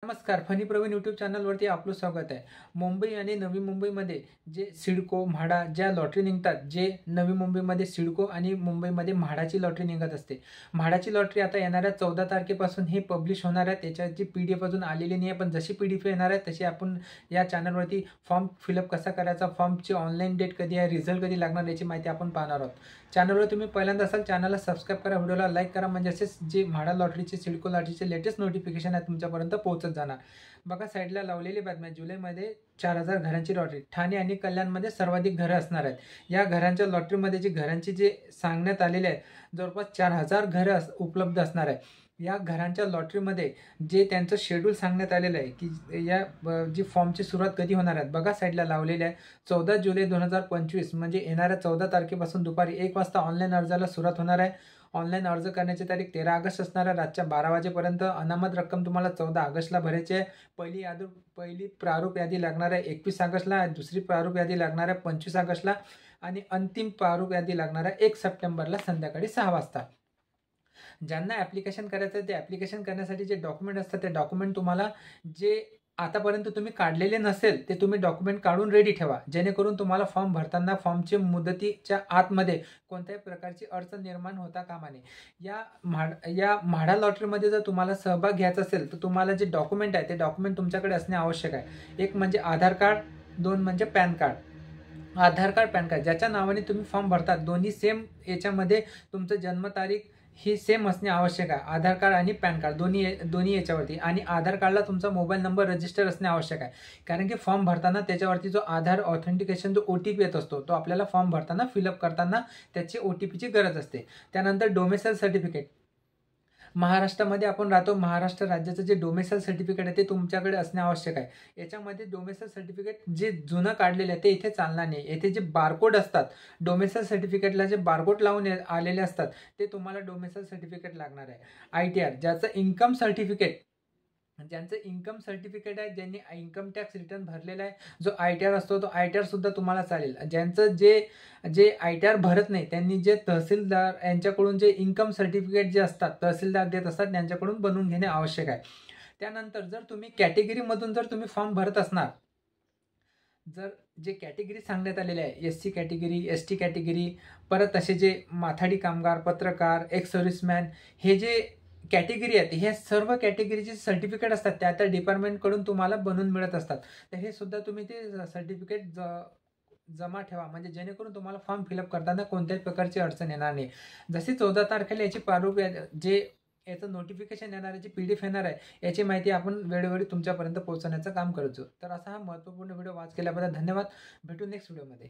नमस्कार. Funny Pravin YouTube चॅनलवरती आपलं स्वागत आहे. मुंबई आणि नवी मुंबईमध्ये जे सिडको, म्हाडा ज्या लॉटरी निघतात, जे नवी मुंबईमध्ये सिडको आणि मुंबईमध्ये म्हाडाची लॉटरी निघत असते. म्हाडाची लॉटरी आता येणाऱ्या 14 तारखेपासून हे पब्लिश होणार आहे. त्याच्याची PDF अजून आलेली नाही आहे, पण जशी PDF येणार आहे तशी आपण या चॅनलवरती फॉर्म फिलअप कसा करायचा, फॉर्मची ऑनलाईन डेट कधी आहे, रिझल्ट कधी लागणार याची माहिती आपण पाहणार आहोत. चॅनलवर तुम्ही पहिल्यांदा असाल चॅनलला सबस्क्राईब करा, व्हिडिओला लाईक करा, म्हणजे असेच जे म्हाडा लॉटरीचे, सिडको लॉटरीचे लेटेस्ट नोटिफिकेशन आहे तुमच्यापर्यंत पोहोचत जाणार. बघा साईडला लावलेली बातम्या, जुलैमध्ये 4000 घरांची लॉटरी, ठाणे आणि कल्याणमध्ये सर्वाधिक घरं असणार आहेत. या घरांच्या लॉटरीमध्ये जी घरांची जे सांगण्यात आलेले आहे, जवळपास 4000 घरं उपलब्ध असणार आहे. या घरांच्या लॉटरीमध्ये जे त्यांचं शेड्यूल सांगण्यात आलेलं आहे की या जी फॉर्मची सुरुवात कधी होणार आहे, बघा साईडला लावलेली आहे. 14 जुलै 2025 म्हणजे येणाऱ्या 14 तारखेपासून दुपारी 1 वाजता ऑनलाईन अर्जाला सुरुवात होणार आहे. ऑनलाईन अर्ज करण्याची तारीख 13 ऑगस्ट असणार आहे, रातच्या 12 वाजेपर्यंत. अनामत रक्कम तुम्हाला 14 ऑगस्टला भरायची आहे. पहिली प्रारूप यादी लागणार आहे 21 ऑगस्टला, दुसरी प्रारूप यादी लागणार आहे 25 ऑगस्टला आणि अंतिम प्रारूप यादी लागणार आहे 1 सप्टेंबरला संध्याकाळी 6 वाजता. ज्यांना ॲप्लिकेशन करायचं आहे ते ॲप्लिकेशन करण्यासाठी जे डॉक्युमेंट असतात ते डॉक्युमेंट तुम्हाला जे आतापर्यंत तुम्ही काढलेले नसेल ते तुम्ही डॉक्युमेंट काढून रेडी ठेवा, जेणेकरून तुम्हाला फॉर्म भरताना फॉर्मचे मुदतीच्या आतमध्ये कोणत्याही प्रकारची अडचण निर्माण होता कामा नये. या म्हाडा लॉटरीमध्ये जर तुम्हाला सहभाग घ्यायचा असेल तर तुम्हाला जे डॉक्युमेंट आहे ते डॉक्युमेंट तुमच्याकडे असणे आवश्यक आहे. एक म्हणजे आधार कार्ड, 2 म्हणजे पॅन कार्ड. आधार कार्ड, पॅन कार्ड ज्याच्या नावाने तुम्ही फॉर्म भरतात दोन्ही सेम याच्यामध्ये तुमचं जन्मतारीख ही सेम असणे आवश्यक आहे. आधार कार्ड आणि पॅन कार्ड दोन्ही याच्यावरती, आणि आधार कार्डला तुमचा मोबाईल नंबर रजिस्टर असणे आवश्यक आहे. कारण की फॉर्म भरताना त्याच्यावरती जो आधार ऑथेंटिकेशन जो OTP येत असतो तो आपल्याला फॉर्म भरताना फिलअप करताना त्याची OTPची गरज असते. त्यानंतर डोमेसाईल सर्टिफिकेट, महाराष्ट्रामध्ये आपण राहतो, महाराष्ट्र राज्याचं जे डोमेसाईल सर्टिफिकेट आहे ते तुमच्याकडे असणे आवश्यक आहे. याच्यामध्ये डोमेसाईल सर्टिफिकेट जे जुनं काढलेलं आहे ते इथे चालणार नाही. येथे जे बारकोड असतात, डोमेसाईल सर्टिफिकेटला जे बारकोड लावून आलेले असतात ते तुम्हाला डोमेसाईल सर्टिफिकेट लागणार आहे. ITR ज्यांचं इन्कम सर्टिफिकेट आहे, ज्यांनी इन्कम टॅक्स रिटर्न भरलेला आहे, जो ITR असतो तो ITR सुद्धा तुम्हाला चालेल. ज्यांचं जे ITR भरत नाही त्यांनी जे तहसीलदार यांच्याकडून जे इन्कम सर्टिफिकेट जे असतात तहसीलदार देत असतात त्यांच्याकडून बनवून घेणे आवश्यक आहे. त्यानंतर जर तुम्ही कॅटेगरीमधून जर तुम्ही फॉर्म भरत असणार, जर जे कॅटेगरी सांगण्यात आलेले आहे SC कॅटेगरी, ST कॅटेगरी, परत असे जे माथाडी कामगार, पत्रकार, एक्स सर्व्हिसमॅन, हे जे कॅटेगरी आहेत हे सर्व कॅटेगरीचे सर्टिफिकेट असतात त्या डिपार्टमेंटकडून तुम्हाला बनवून मिळत असतात. तर हे सुद्धा तुम्ही ते सर्टिफिकेट जमा ठेवा, म्हणजे जेणेकरून तुम्हाला फॉर्म फिलअप करताना कोणत्याही प्रकारची अडचण येणार नाही. जशी 14 तारखेला याची प्रारूप जे याचं नोटिफिकेशन येणार आहे, जी PDF येणार आहे, याची माहिती आपण वेळोवेळी तुमच्यापर्यंत पोहोचवण्याचं काम करतो. तर असा हा महत्त्वपूर्ण व्हिडिओ वॉच केल्याबद्दल धन्यवाद. भेटू नेक्स्ट व्हिडिओमध्ये.